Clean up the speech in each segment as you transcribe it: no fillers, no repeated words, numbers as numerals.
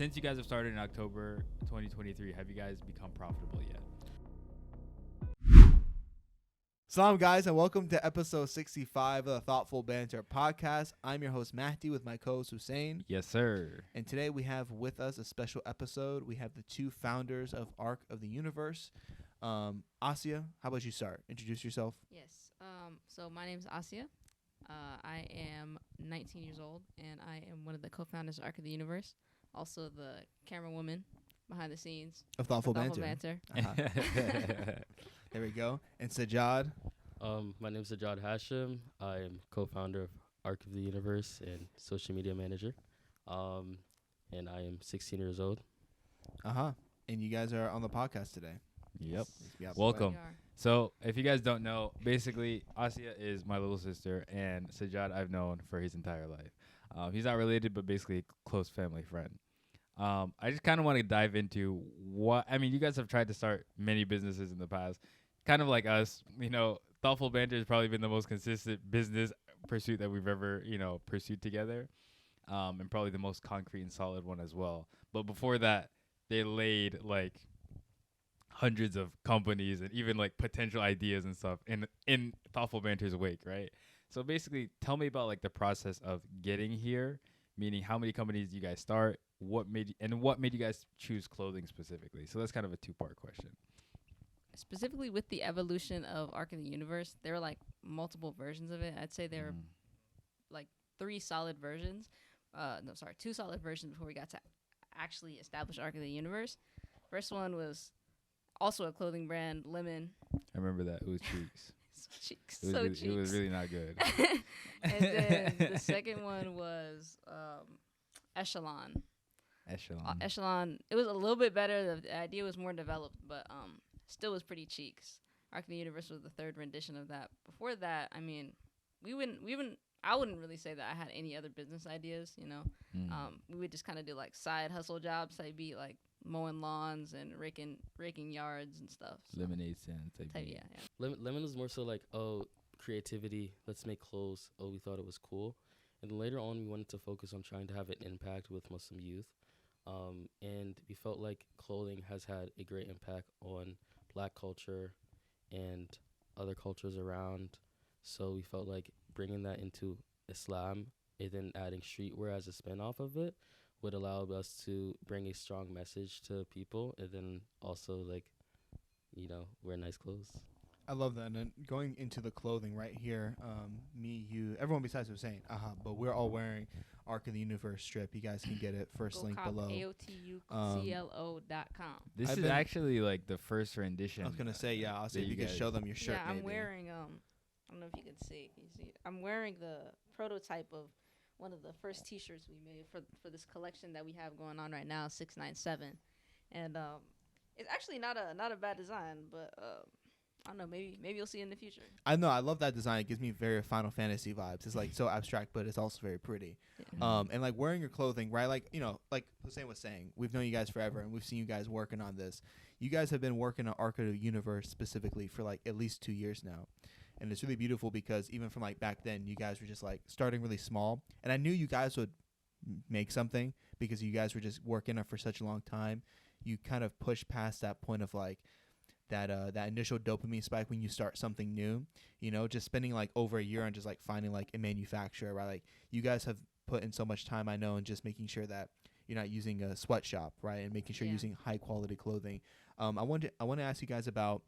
since you guys have started in October 2023, have you guys become profitable yet? Salam, guys, and welcome to episode 65 of the Thoughtful Banter podcast. I'm your host, Mahdi, with my co-host, Hussein. Yes, sir. And today we have with us a special episode. We have the two founders of Arc of the Universe. Asia, how about you start? Introduce yourself. Yes. So my name is Asia. I am 19 years old, and I am one of the co-founders of Arc of the Universe. Also the camera woman behind the scenes Of Thoughtful for Banter. There we go. And Sajjad. My name is Sajjad Hashim. I am co-founder of Arc of the Universe and social media manager. And I am 16 years old. And you guys are on the podcast today. Yep. Yes. Welcome. So, if you guys don't know, basically, Asia is my little sister, and Sajjad I've known for his entire life. He's not related, but basically a close family friend. I just kind of want to dive into you guys have tried to start many businesses in the past, kind of like us. Thoughtful Banter has probably been the most consistent business pursuit that we've ever, pursued together, and probably the most concrete and solid one as well. But before that, they laid like hundreds of companies and even like potential ideas and stuff in Thoughtful Banter's wake, right? So basically, tell me about like the process of getting here, meaning how many companies do you guys start, what made you guys choose clothing specifically? So that's kind of a two-part question. Specifically with the evolution of Arc of the Universe, there were like multiple versions of it. I'd say there were like two solid versions before we got to actually establish Arc of the Universe. First one was also a clothing brand, Lemon. I remember that. It was Cheeks. Cheeks. It was really not good. And then the second one was Echelon. Echelon. It was a little bit better. The idea was more developed, but still was pretty Cheeks. Arc of the Universe was the third rendition of that. Before that, I wouldn't really say that I had any other business ideas, We would just kind of do like side hustle jobs. I'd be like mowing lawns and raking yards and stuff. So. Lemonade stand type. Yeah. Lemon was more so like, creativity, let's make clothes. We thought it was cool. And then later on, we wanted to focus on trying to have an impact with Muslim youth. And we felt like clothing has had a great impact on Black culture and other cultures around. So we felt like bringing that into Islam and then adding streetwear as a spin-off of it would allow us to bring a strong message to people and then also wear nice clothes. I love that. And then going into the clothing right here, me, you, everyone besides Hussein, but we're all wearing Arc of the Universe strip. You guys can get it first link below. AOTU.com. This is actually like the first rendition. I was gonna say, I'll see if you could show them your shirt. Yeah, I'm maybe. wearing I don't know if you can see. I'm wearing the prototype of one of the first T-shirts we made for this collection that we have going on right now, 697, and it's actually not a bad design, but I don't know, maybe you'll see in the future. I know, I love that design. It gives me very Final Fantasy vibes. It's like so abstract, but it's also very pretty. Yeah. And like wearing your clothing, right? Like like Hussein was saying, we've known you guys forever, and we've seen you guys working on this. You guys have been working on Arc of the Universe specifically for like at least 2 years now. And it's really beautiful because even from like back then, you guys were just like starting really small. And I knew you guys would make something because you guys were just working on it for such a long time. You kind of push past that point of like that initial dopamine spike when you start something new, just spending like over a year on just like finding like a manufacturer, right? Like you guys have put in so much time, I know, and just making sure that you're not using a sweatshop, right? And making sure you're using high quality clothing. I want to ask you guys about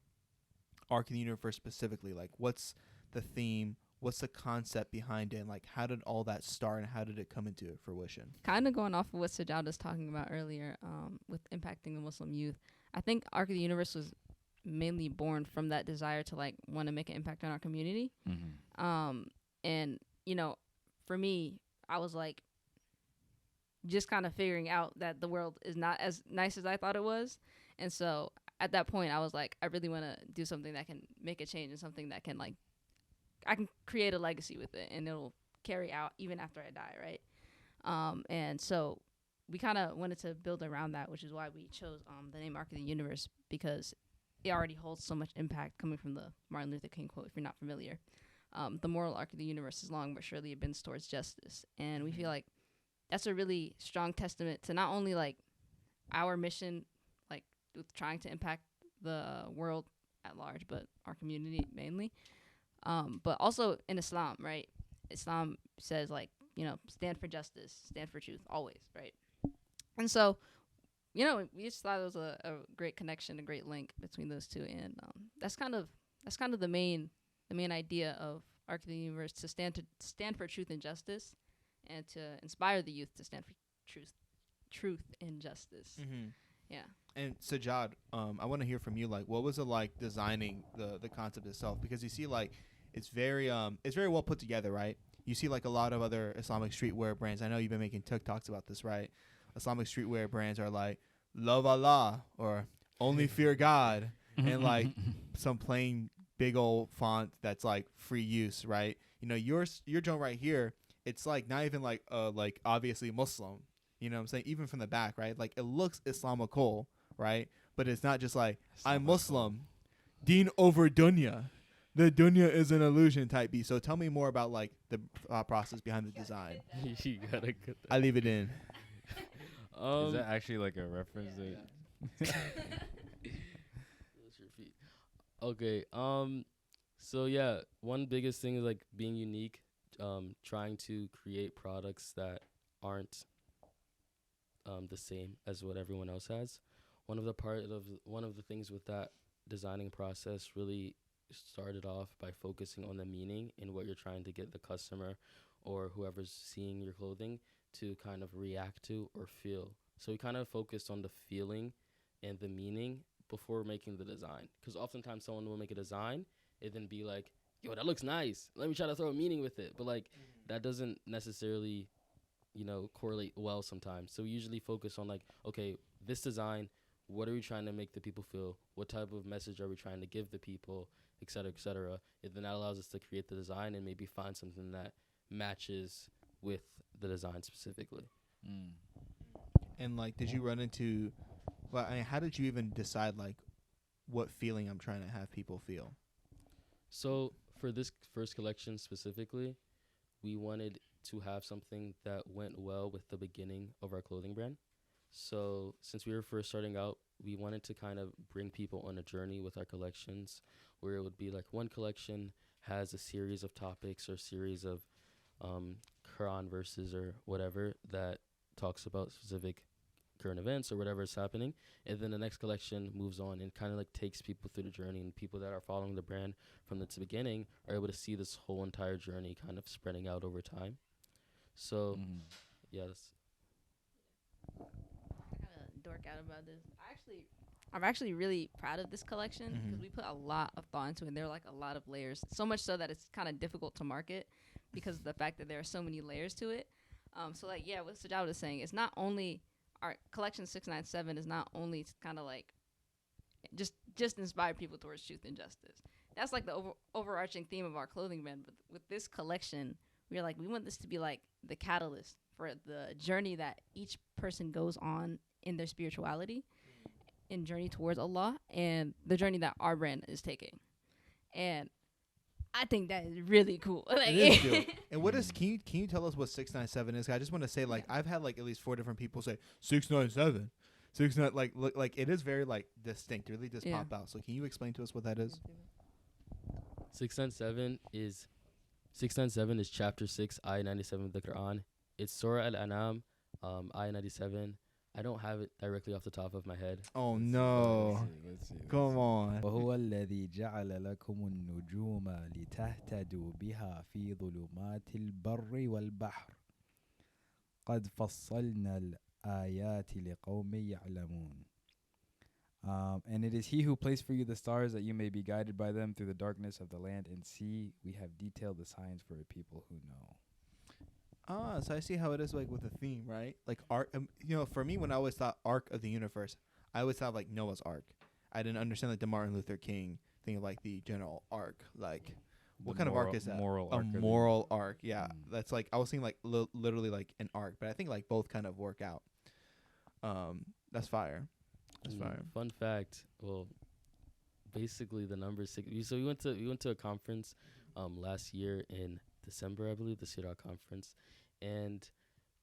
Arc of the Universe specifically. Like what's the theme, what's the concept behind it, and like how did all that start and how did it come into fruition? Kind of going off of what Sajjad was talking about earlier, with impacting the Muslim youth, I think Arc of the Universe was mainly born from that desire to like want to make an impact on our community. And for me, I was like just kind of figuring out that the world is not as nice as I thought it was. And so at that point, I was like, I really want to do something that can make a change and something that can like, I can create a legacy with it and it'll carry out even after I die, right? And so we kind of wanted to build around that, which is why we chose the name Arc of the Universe, because it already holds so much impact coming from the Martin Luther King quote, if you're not familiar. The moral arc of the universe is long, but surely it bends towards justice. And we feel like that's a really strong testament to not only like our mission, like with trying to impact the world at large, but our community mainly. But also in Islam, right? Islam says like, stand for justice, stand for truth, always, right? And so, we just thought it was a great connection, a great link between those two, and that's kind of the main idea of Arc of the Universe, to stand for truth and justice, and to inspire the youth to stand for truth and justice. Mm-hmm. Yeah. And Sajad, I want to hear from you. Like, what was it like designing the concept itself? Because you see, like, it's very well put together, right? You see, like, a lot of other Islamic streetwear brands. I know you've been making TikToks about this, right? Islamic streetwear brands are like, love Allah or only fear God, and like some plain big old font that's like free use, right? Your joint right here, it's like not even like obviously Muslim. You know what I'm saying? Even from the back, right? Like, it looks Islamical, right? But it's not just like, I'm Muslim, deen over dunya. The dunya is an illusion type beat. So tell me more about like the process behind the design. You gotta get that. I leave it in. Is that actually like a reference? Let's repeat. Okay. So yeah, one biggest thing is like being unique. Trying to create products that aren't the same as what everyone else has. One of the things with that designing process really started off by focusing on the meaning and what you're trying to get the customer or whoever's seeing your clothing to kind of react to or feel. So we kind of focused on the feeling and the meaning before making the design. Because oftentimes someone will make a design and then be like, yo, that looks nice. Let me try to throw a meaning with it. But like that doesn't necessarily, correlate well sometimes. So we usually focus on like, okay, this design, what are we trying to make the people feel? What type of message are we trying to give the people, et cetera, et cetera. And then that allows us to create the design and maybe find something that matches with the design specifically. And like, did you run into, how did you even decide like what feeling I'm trying to have people feel? So for this first collection specifically, we wanted to have something that went well with the beginning of our clothing brand. So since we were first starting out, we wanted to kind of bring people on a journey with our collections, where it would be like one collection has a series of topics or series of Quran verses or whatever that talks about specific current events or whatever is happening, and then the next collection moves on and kind of like takes people through the journey, and people that are following the brand from the beginning are able to see this whole entire journey kind of spreading out over time. So yeah, that's I kind of dork out about this. I'm actually really proud of this collection because we put a lot of thought into it. There are like a lot of layers, so much so that it's kind of difficult to market because of the fact that there are so many layers to it. So like, yeah, what Sajad was saying, it's not only our collection 697 is not only kind of like just inspire people towards truth and justice. That's like the overarching theme of our clothing brand. But with this collection, we want this to be like the catalyst for the journey that each person goes on in their spirituality and journey towards Allah, and the journey that our brand is taking. And I think that is really cool. Like, it is dope. And what is, can you tell us what 697 is? I just want to say, like, I've had like at least 4 different people say 697. 69, like, look, like it is very like distinct, really just pop out. So can you explain to us what that is? 697 is chapter 6, ayah 97 of the Quran. It's Surah Al-An'am, ayah 97. I don't have it directly off the top of my head. Oh no! Let's see. Come on. وهو الذي جعل لكم النجوم لتهتدوا بها في ظلمات البر والبحر قد فصلنا الآيات لقوم يعلمون. And it is he who placed for you the stars that you may be guided by them through the darkness of the land and sea. We have detailed the signs for a people who know. So I see how it is like with the theme, right? Like arc, for me, when I always thought Arc of the Universe, I always thought like Noah's Ark. I didn't understand like the Martin Luther King thing of like the general arc. Like, what kind of arc is that? Moral A arc. moral arc, yeah. That's like, I was thinking like literally like an arc, but I think like both kind of work out. That's fire. That's fire. Fun fact. Well, basically the number 6. So we went to a conference last year in December, I believe, the CIRA conference, and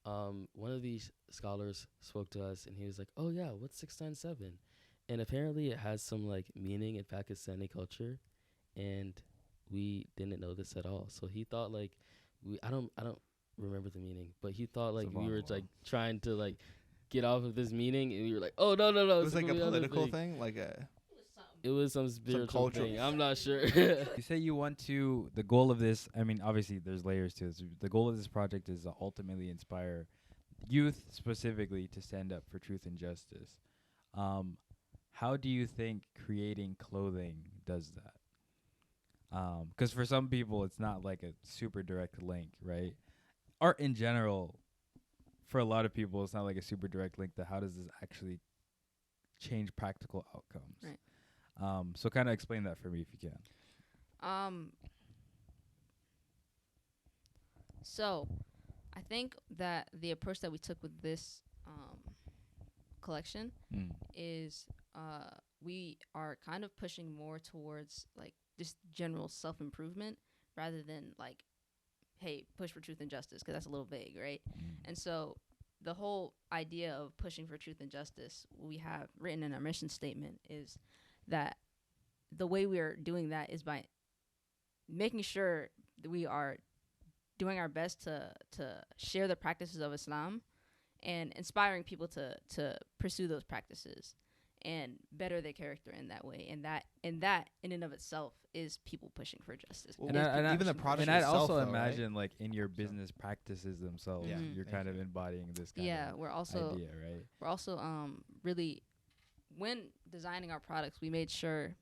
one of these scholars spoke to us, and he was like, "Oh yeah, what's 697?" And apparently, it has some like meaning in Pakistani culture, and we didn't know this at all. So he thought like I don't remember the meaning, but he thought like we were like trying to like get off of this meaning, and we were like, "Oh no, no, no!" It was like a political thing, like a. It was some spiritual cultural thing. I'm not sure. You say you want to. The goal of this. I mean, obviously, there's layers to this. The goal of this project is to ultimately inspire youth, specifically, to stand up for truth and justice. How do you think creating clothing does that? Because for some people, it's not like a super direct link, right? Art in general, for a lot of people, it's not like a super direct link to how does this actually change practical outcomes. Right. So kind of explain that for me if you can. So I think that the approach that we took with this collection is we are kind of pushing more towards like just general self-improvement rather than like, hey, push for truth and justice, because that's a little vague, right? And so the whole idea of pushing for truth and justice we have written in our mission statement is that the way we are doing that is by making sure that we are doing our best to share the practices of Islam and inspiring people to pursue those practices and better their character in that way. And that in and of itself is people pushing for justice. Well, And even the product and I'd itself, also though, imagine like in your business practices themselves, Yeah. you're kind of embodying this kind of we're also idea, right? we're also really, when designing our products, we made sure,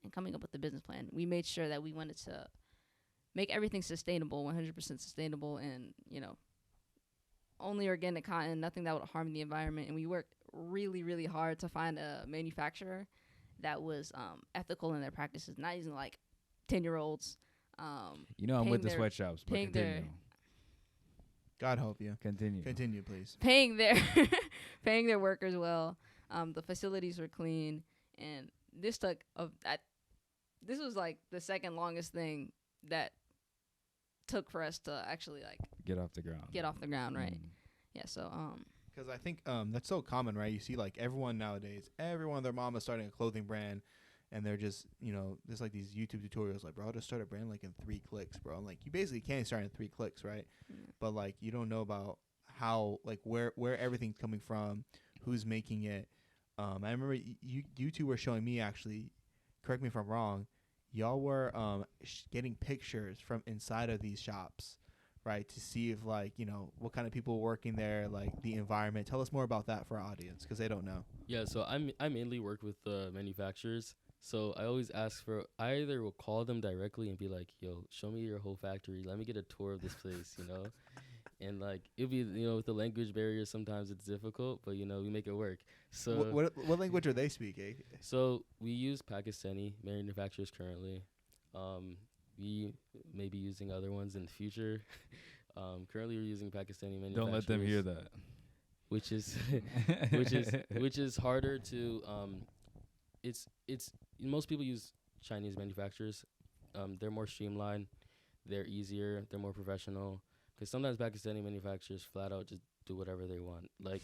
and coming up with the business plan, we made sure that we wanted to make everything sustainable, 100% sustainable, and only organic cotton, nothing that would harm the environment. And we worked really, really hard to find a manufacturer that was ethical in their practices, not using like 10-year-olds. I'm with the sweatshops, but continue. God help you. Continue, Please. Paying their workers well. The facilities were clean, and this this was like the second longest thing that took for us to actually like get off the ground. Right? Yeah. So because I think that's so common, right? You see like everyone nowadays, their mom is starting a clothing brand, and they're just there's like these YouTube tutorials like, bro, just start a brand like in 3 clicks, bro. I'm like, you basically can't start in 3 clicks, right? But like you don't know about how like where everything's coming from, who's making it. I remember you two were showing me, actually, correct me if I'm wrong, y'all were getting pictures from inside of these shops, right, to see if like what kind of people were working there, like the environment. Tell us more about that for our audience, because they don't know. Yeah, so I mainly work with manufacturers. So I always ask for, I either will call them directly and be like, yo, show me your whole factory, let me get a tour of this place, and like it'll be with the language barrier sometimes it's difficult, but we make it work. So what language are they speaking? So we use Pakistani manufacturers currently. We may be using other ones in the future. Currently we're using Pakistani manufacturers. Don't let them hear that. Which is which is harder to it's most people use Chinese manufacturers. They're more streamlined, they're easier, they're more professional. Because sometimes Pakistani manufacturers flat out just do whatever they want. Like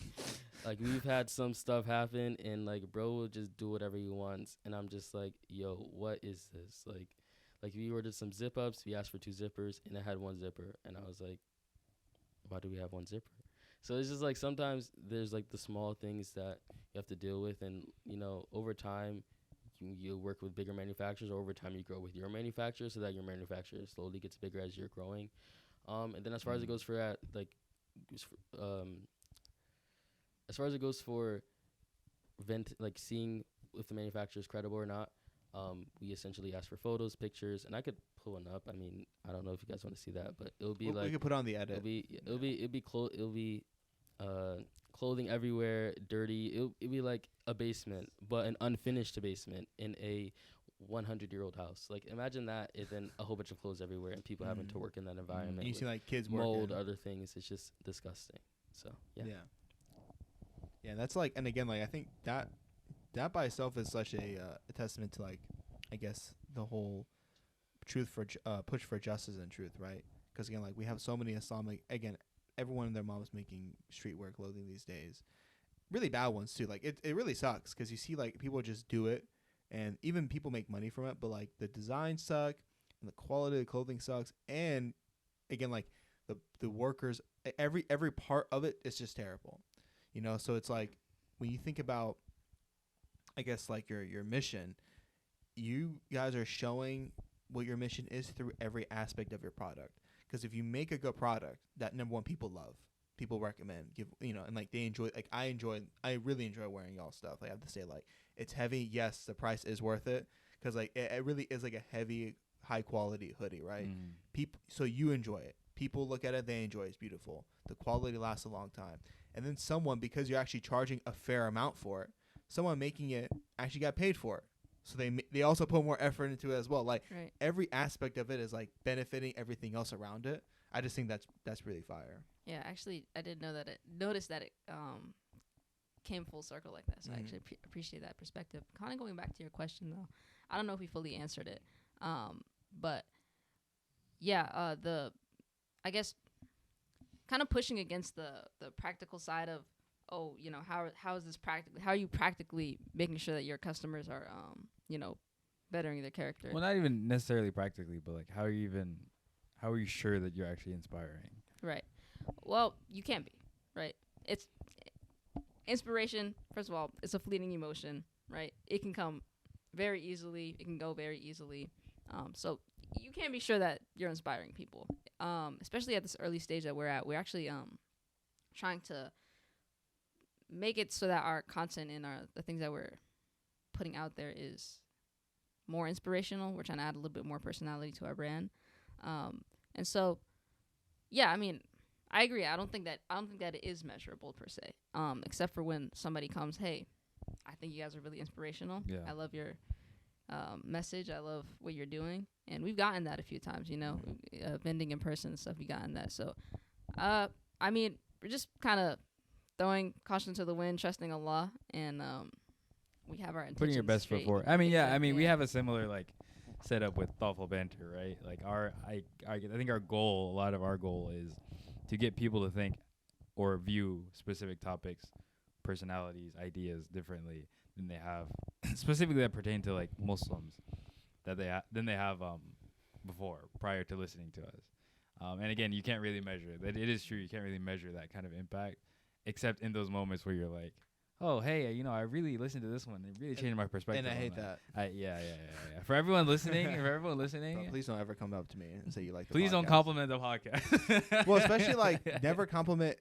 we've had some stuff happen, and like bro will just do whatever he wants, and I'm just like, yo, what is this? Like we ordered some zip ups, we asked for 2 zippers, and it had 1 zipper, and I was like, why do we have 1 zipper? So it's just like sometimes there's like the small things that you have to deal with, and over time you work with bigger manufacturers, or over time you grow with your manufacturer, so that your manufacturer slowly gets bigger as you're growing. And then as far as it goes for as far as it goes for seeing if the manufacturer is credible or not, we essentially ask for photos, pictures, and I could pull one up. I mean, I don't know if you guys want to see that, but it'll be we could put on the edit. It'll be clothing everywhere, dirty. It'll be like a basement, but an unfinished basement in a 100-year-old house. Like imagine that, and then a whole bunch of clothes everywhere, and people having to work in that environment. You see like kids mold, working. other things. It's just disgusting. So yeah, that's like, and again, like I think that by itself is such a testament to, like, I guess the whole push for justice and truth, right? Because again, like we have so many Islamic, again, everyone and their mom's making streetwear clothing these days. Really bad ones too. Like it really sucks because you see like people just do it, and even people make money from it, but like the designs suck and the quality of the clothing sucks, and again like the workers, every part of it is just terrible, you know. So it's like when you think about, I guess like your mission, you guys are showing what your mission is through every aspect of your product. Because if you make a good product that number one people love, people recommend, give, you know, and like they enjoy, like I really enjoy wearing y'all stuff. Like I have to say, like it's heavy. Yes, the price is worth it because like it really is like a heavy, high quality hoodie, right? People, so you enjoy it. People look at it, they enjoy it. It's beautiful. The quality lasts a long time. And then someone, because you're actually charging a fair amount for it, someone making it actually got paid for it. So they also put more effort into it as well. Like every aspect of it is like benefiting everything else around it. I just think that's really fire. Yeah, actually, I did notice that it came full circle like that. So I actually appreciate that perspective. Kind of going back to your question though, I don't know if we fully answered it, but yeah, I guess kind of pushing against the practical side of, oh, you know, how is this practically? How are you practically making sure that your customers are, you know, bettering their character? Well, not even necessarily practically, but like how are you sure that you're actually inspiring? Right. Well, you can't be, right? It's inspiration. First of all, it's a fleeting emotion, right? It can come very easily. It can go very easily. So you can't be sure that you're inspiring people, especially at this early stage that we're at. We're actually trying to make it so that our content and the things that we're putting out there is more inspirational. We're trying to add a little bit more personality to our brand. And so, yeah, I mean, I agree. I don't think that it is measurable per se, except for when somebody comes, hey, I think you guys are really inspirational. Yeah. I love your message. I love what you're doing. And we've gotten that a few times, you know, vending in person and stuff. We've gotten that. So, I mean, we're just kind of throwing caution to the wind, trusting Allah, and we have our intentions Putting your best foot straight. forward. I mean, yeah. Exactly, I mean, we have a similar like setup with thoughtful banter, right? Like I think our goal, a lot of our goal is to get people to think or view specific topics, personalities, ideas differently than they have, specifically that pertain to like Muslims that than they have before, prior to listening to us. And again, you can't really measure that. It is true, you can't really measure that kind of impact, except in those moments where you're like, oh, hey, you know, I really listened to this one. It really changed my perspective. And I hate that. Yeah. For everyone listening, Bro, please don't ever come up to me and say you like the please don't podcast. compliment the podcast. Well, especially like never compliment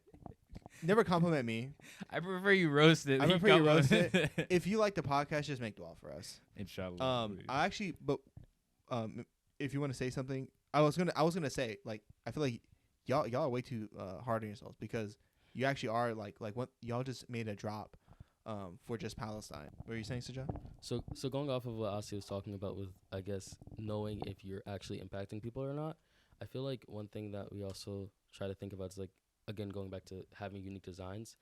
me. I prefer you roast it. I prefer you roast it. If you like the podcast, just make dua for us. Inshallah. I actually, but if you want to say something, I was gonna say, like, I feel like y'all are way too hard on yourselves, because you actually are like what y'all just made a drop for just Palestine. What were you saying, Sajad? So going off of what Asi was talking about with, I guess, knowing if you're actually impacting people or not, I feel like one thing that we also try to think about is, like, again, going back to having unique designs.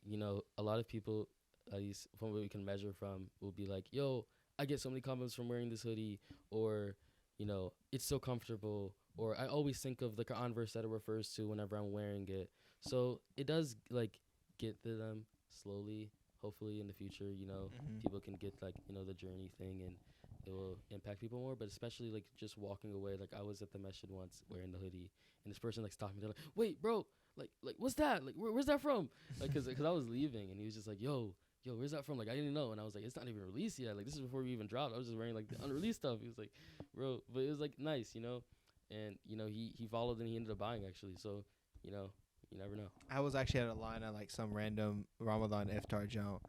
You know, a lot of people, at least from what we can measure from, will be like, yo, I get so many compliments from wearing this hoodie, or, you know, it's so comfortable, or I always think of the Quran verse that it refers to whenever I'm wearing it. So it does, like, get to them slowly. Hopefully in the future, you know, people can get, like, you know, the journey thing, and it will impact people more. But especially, like, just walking away. Like, I was at the masjid once wearing the hoodie, and this person, like, stopped me. They're like, wait, bro, like what's that? Like, where's that from? Like, cause I was leaving, and he was just like, yo, where's that from? Like, I didn't know. And I was like, it's not even released yet. Like, this is before we even dropped. I was just wearing, like, the unreleased stuff. He was like, bro, but it was, like, nice, you know. And, you know, he followed, and he ended up buying, actually. So, you know, you never know. I was actually at a line at like some random Ramadan iftar joint,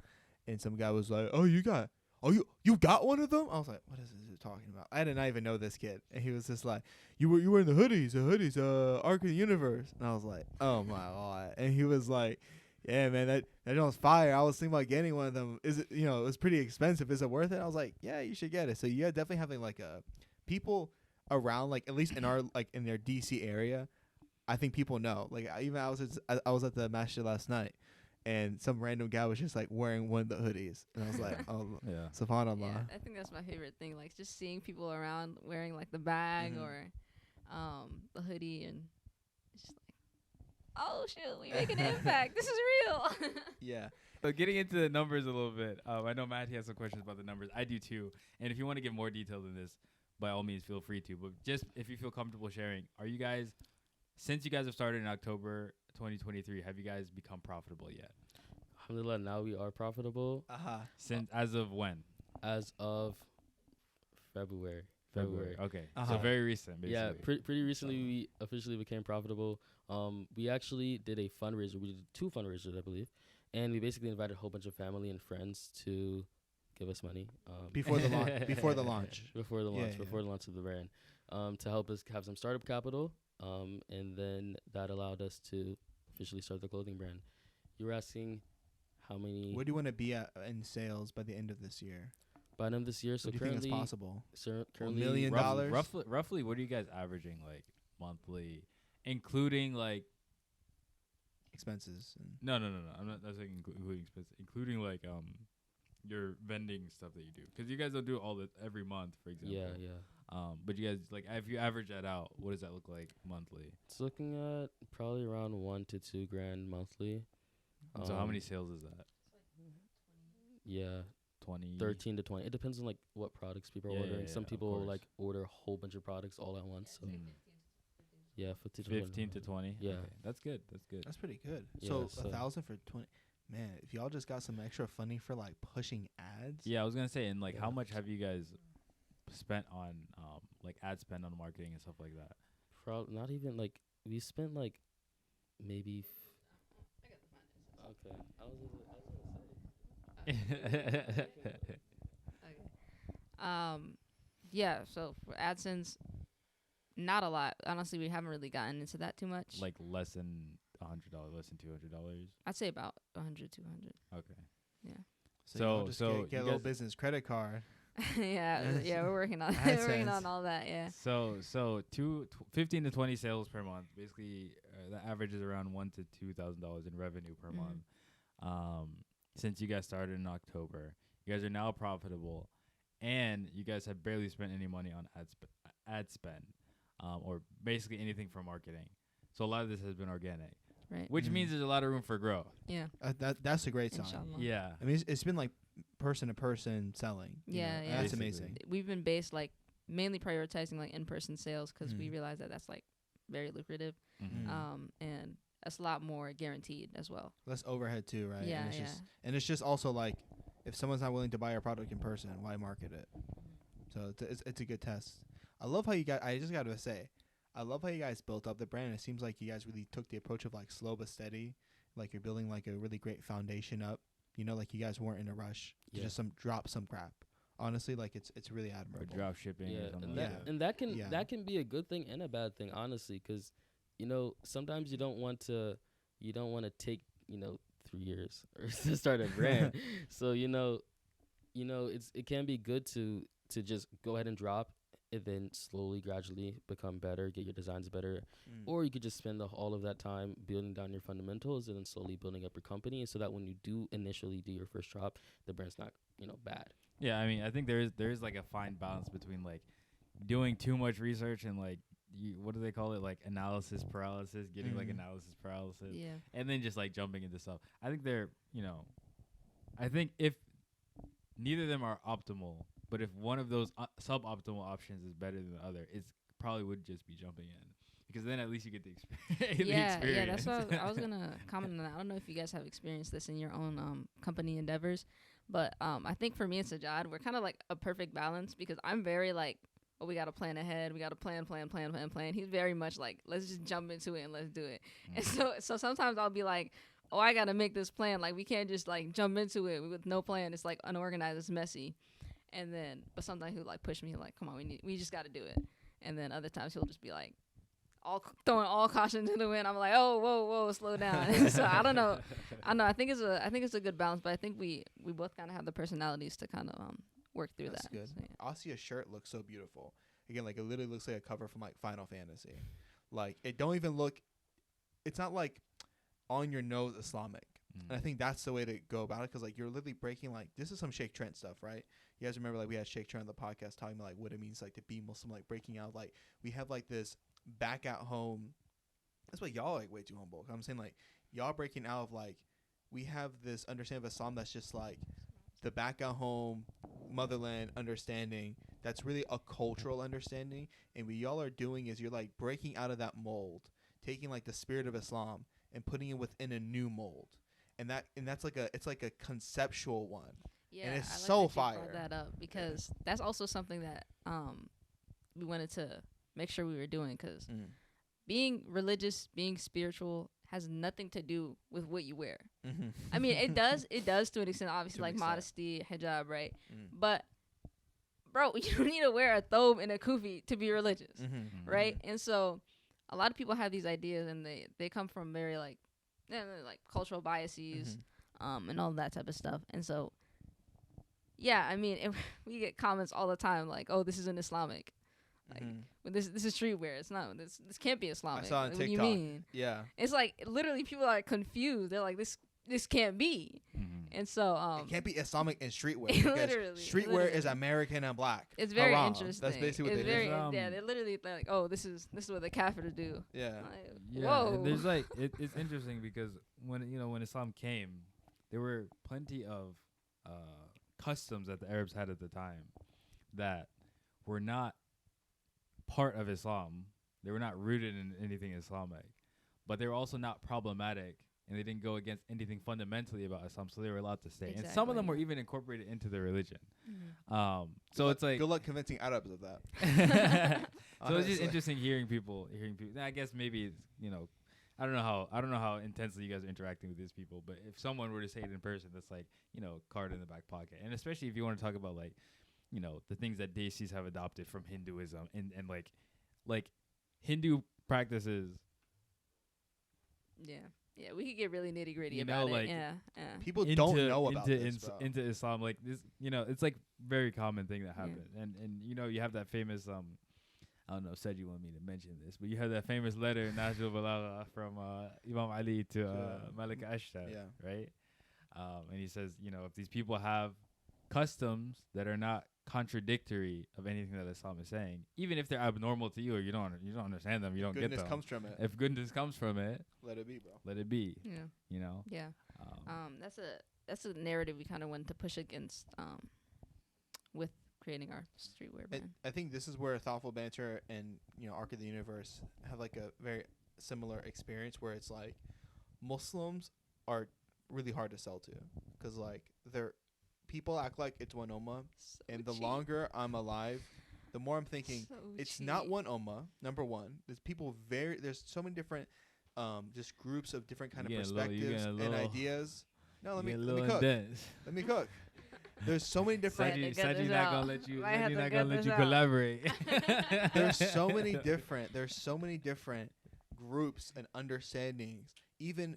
and some guy was like, you got one of them? I was like, what is this talking about? I did not even know this kid, and he was just like, you wearing the hoodies, Ark of the Universe. And I was like, oh my god. And he was like, yeah, man, that joint's fire. I was thinking about getting one of them. Is it, you know, it was pretty expensive. Is it worth it? I was like, yeah, you should get it. So yeah, definitely having like people around, like, at least in our, like, in their DC area. I think people know. Like, I was at the masjid last night, and some random guy was just like wearing one of the hoodies, and I was like, oh, yeah, subhanallah. Yeah, I think that's my favorite thing. Like, just seeing people around wearing like the bag or the hoodie, and it's just like, oh shoot, we making an impact. This is real. Yeah. So getting into the numbers a little bit, I know Matt has some questions about the numbers. I do too. And if you want to give more detail than this, by all means, feel free to. But just if you feel comfortable sharing, are you guys, since you guys have started in October 2023, have you guys become profitable yet? Alhamdulillah, now we are profitable. Since as of when? As of February. Okay. Uh-huh. So very recent, basically. Yeah, pretty recently we officially became profitable. We actually did a fundraiser. We did 2 fundraisers, I believe, and we basically invited a whole bunch of family and friends to give us money Before the launch. Before the launch. before the launch, Yeah, before the launch of the brand, to help us have some startup capital, and then that allowed us to officially start the clothing brand. You were asking how many Where do you want to be at in sales by the end of this year? by the end of this year. So What do you think currently, is possible? currently million dollars? Roughly, what are you guys averaging, like, monthly, including, like, Expenses. And no. I'm not saying including expenses, including, like, your vending stuff that you do. Because you guys don't do all that every month, for example. Yeah. But you guys, like, if you average that out, what does that look like monthly? It's looking at probably around 1 to 2 grand monthly. So how many sales is that? Yeah, 20? 13 to 20. It depends on like what products people are Yeah, ordering. yeah, Some of people will course. like order a whole bunch of products all at once. So yeah, 15 to 15 to 20? Yeah. Okay. That's good. that's pretty good. Yeah, So so- 1,000 for 20. Man, if y'all just got some extra funding for like pushing ads. Yeah, I was going to say, and, like, Yeah. how much have you guys spent on, like, ad spend on marketing and stuff like that? Not even like we spent like maybe. Okay, I was gonna Yeah, so for AdSense, not a lot. Honestly, we haven't really gotten into that too much. Like, less than $100, less than $200? I'd say about 100, 200. Okay. So y'all So- just so get you a little guys- business credit card. yeah, we're working on AdSense. we're working on all that. Yeah. So 15 to 20 sales per month. Basically, the average is around $1,000 to $2,000 in revenue per Mhm. month. Since you guys started in October, you guys are now profitable, and you guys have barely spent any money on ad spend, or basically anything for marketing. So a lot of this has been organic, Right. which Mhm. means there's a lot of room for growth. Yeah. That's a great sign. Inshallah. Yeah. I mean, it's been like person to person selling. you Yeah, know, yeah. That's Basically. amazing. We've been based like mainly prioritizing like in-person sales because we Mhm. realize that that's like very lucrative, Mhm. and that's a lot more guaranteed as well. Less overhead too, right? Yeah, and it's yeah. just and it's also like if someone's not willing to buy your product in person, why market it? So it's a good test. I love how you guys. I just gotta say, I love how you guys built up the brand. It seems like you guys really took the approach of like slow but steady. Like you're building like a really great foundation up. You know, like you guys weren't in a rush to Yeah. just drop some crap. Honestly, like it's really Or admirable. drop shipping or Yeah, something and like that- that. and that can Yeah. that can be a good thing and a bad thing, honestly, because you know sometimes you don't want to take 3 years or to start a brand. So it can be good to just go ahead and drop and then slowly, gradually become better, get your designs better, Mm. or you could just spend all of that time building down your fundamentals and then slowly building up your company, so that when you do initially do your first drop, the brand's not bad. Yeah, I mean, I think there is like a fine balance between like doing too much research and like what do they call it, like analysis paralysis, getting like Mhm. analysis paralysis, Yeah. and then just like jumping into stuff. I think I think if neither of them are optimal, but if one of those suboptimal options is better than the other, it's probably would just be jumping in, because then at least you get the, the Yeah, experience. that's what I was gonna comment on that. I don't know if you guys have experienced this in your own company endeavors, but I think for me and Sajad, we're kind of like a perfect balance because I'm very like, oh, we gotta plan ahead, we gotta plan. He's very much like, let's just jump into it and let's do it. And so sometimes I'll be like, oh, I gotta make this plan. Like we can't just like jump into it with no plan. It's like unorganized, it's messy. And then, but sometimes he'll like push me like, come on, we just gotta do it. And then other times he'll just be like, throwing all caution to the wind. I'm like, oh, whoa, slow down. So I don't know. I think it's a good balance, but I think we both kind of have the personalities to kind of work through That's that. good. So, yeah. Asia's shirt looks so beautiful. Again, like it literally looks like a cover from like Final Fantasy. Like it don't even look. It's not like on your nose Islamic. And I think that's the way to go about it, because like you're literally breaking like this is some Sheikh Trent stuff, right? You guys remember like we had Sheikh Trent on the podcast talking about like what it means like to be Muslim, like breaking out. Like we have like this back at home that's why y'all like way too humble. I'm saying like y'all breaking out of like we have this understanding of Islam that's just like the back at home motherland understanding that's really a cultural understanding, and what y'all are doing is you're like breaking out of that mold, taking like the spirit of Islam and putting it within a new mold, and that's like it's like a conceptual one. Yeah, and it's I like so that you fire. brought that up because that's also something that we wanted to make sure we were doing, because being religious, being spiritual has nothing to do with what you wear. Mm-hmm. I mean, it does to an extent, obviously, To an like extent. modesty, hijab, right? Mm. But, bro, you don't need to wear a thobe and a kufi to be religious, Mm-hmm. right? And so a lot of people have these ideas, and they come from very, like cultural biases and all that type of stuff. And so, yeah, I mean, we get comments all the time like, oh, this isn't Islamic. Like, but this is streetwear. It's not. This can't be Islamic. I saw on Like, TikTok. what do you mean? Yeah. It's like literally people are confused. They're like, this can't be. And so It can't be Islamic and streetwear. Literally, Streetwear is literally. American and black. it's very Haram. interesting. That's basically what it's they very do. yeah. They literally like, oh, this is what the kafirs do. Yeah. Like, Yeah, whoa. and there's like it's interesting because when Islam came, there were plenty of customs that the Arabs had at the time that were not part of Islam. They were not rooted in anything Islamic, but they were also not problematic, and they didn't go against anything fundamentally about Islam, so they were allowed to stay. And some of them were even incorporated into their religion. So it's like good luck convincing Arabs of that. so it's just Honestly. interesting hearing people. I guess maybe it's, I don't know how intensely you guys are interacting with these people, but if someone were to say it in person, that's like, card in the back pocket. And especially if you want to talk about like, the things that deities have adopted from Hinduism and like Hindu practices. Yeah, we could get really nitty gritty You about know, it. like, Yeah. People don't know about this, bro. into Islam, like this, it's like very common thing that happened. And you have that famous I don't know, said you want me to mention this, but you have that famous letter, Najul Balagha, from Imam Ali to Malik Ashtar, right? And he says, if these people have customs that are not contradictory of anything that Islam is saying, even if they're abnormal to you or you don't understand them, you don't get them. Goodness comes from it. If goodness comes from it, Let it be, bro. let it be. Yeah. Yeah. That's a narrative we kind of wanted to push against with creating our streetwear brand. I think this is where Thoughtful Banter and Arc of the Universe have like a very similar experience, where it's like Muslims are really hard to sell to, because like people act like it's one ummah, and the longer I'm alive, the more I'm thinking it's not one ummah. Number one, there's so many different just groups of different kind of perspectives and ideas. No, let me cook. Let me cook. There's so many different. Saji not gonna let you. Might have Saji to not get gonna let this you out. collaborate. There's so many different groups and understandings. Even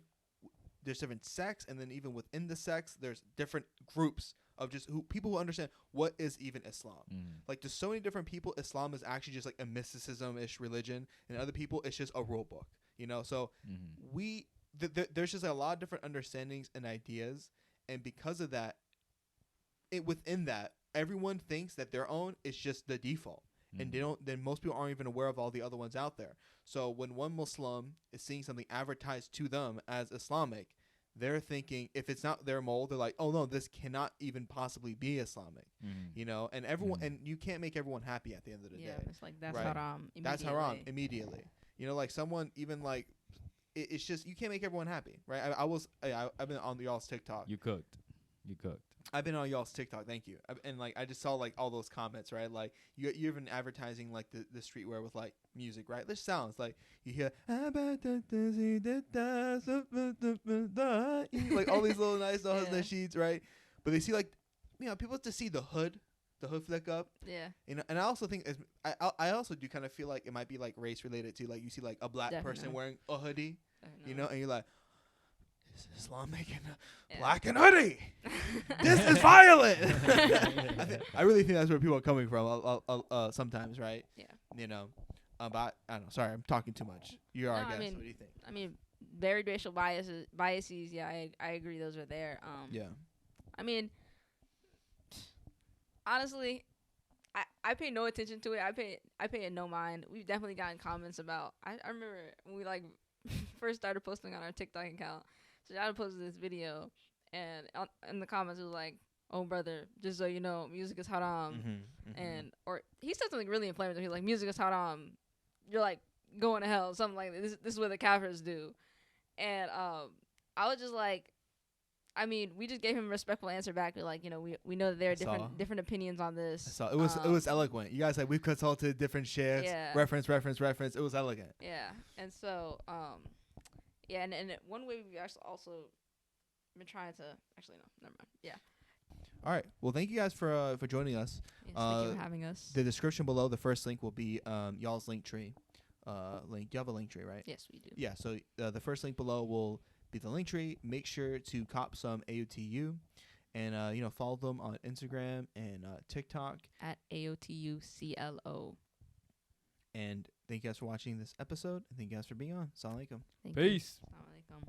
there's different sects, and then even within the sects, there's different groups of just people who understand what is even Islam. Like, there's so many different people. Islam is actually just like a mysticism-ish religion, and other people it's just a rule book. So there's just a lot of different understandings and ideas, and because of that, within that, everyone thinks that their own is just the default. And then most people aren't even aware of all the other ones out there. So when one Muslim is seeing something advertised to them as Islamic, they're thinking, if it's not their mold, they're like, oh no, this cannot even possibly be Islamic. And everyone, and you can't make everyone happy at the end of the day. It's like that's Right. haram. That's haram immediately. Like someone even like, it's just, you can't make everyone happy, right? I've been on y'all's TikTok. You cooked. I've been on y'all's TikTok, thank you. And like I just saw like all those comments, right? Like you're even advertising like the streetwear with like music, right? There's sounds like you hear like all these little nice sheets, right? But they see like people to see the hood flick up. Yeah. And I also think I also do kind of feel like it might be like race related too. Like you see like a black person wearing a hoodie, and you're like, Islamic and black and hoodie. This is violent. I really think that's where people are coming from. Sometimes, right? Yeah. But I don't know. Sorry, I'm talking too much. You're our guest. What do you think? I mean, varied racial biases. Yeah, I agree. Those are there. Yeah. I mean, honestly, I pay no attention to it. I pay it no mind. We've definitely gotten comments about. I remember when we like first started posting on our TikTok account, Sajada posted this video, and in the comments it was like, "Oh brother, just so you know, music is haram," and or he said something really inflammatory. He's like, "Music is haram. You're like going to hell." Something like this. This is what the Kafirs do, and I was just like. I mean, we just gave him a respectful answer back. We're like, you know, we know that there are different opinions on this. So it was eloquent. You guys we've consulted different shifts. Yeah. Reference. It was elegant. Yeah, and so yeah, and one way we've actually also been trying to never mind. Yeah. All right. Well, thank you guys for joining us. Yes, thank you for having us. The description below, the first link will be y'all's link tree. Link. You have a link tree, right? Yes, we do. Yeah. So the first link below will be the link tree. Make sure to cop some AOTU, and follow them on Instagram and TikTok at AOTU CLO. And thank you guys for watching this episode, and thank you guys for being on. Assalamu alaikum. Peace. Assalamu alaikum.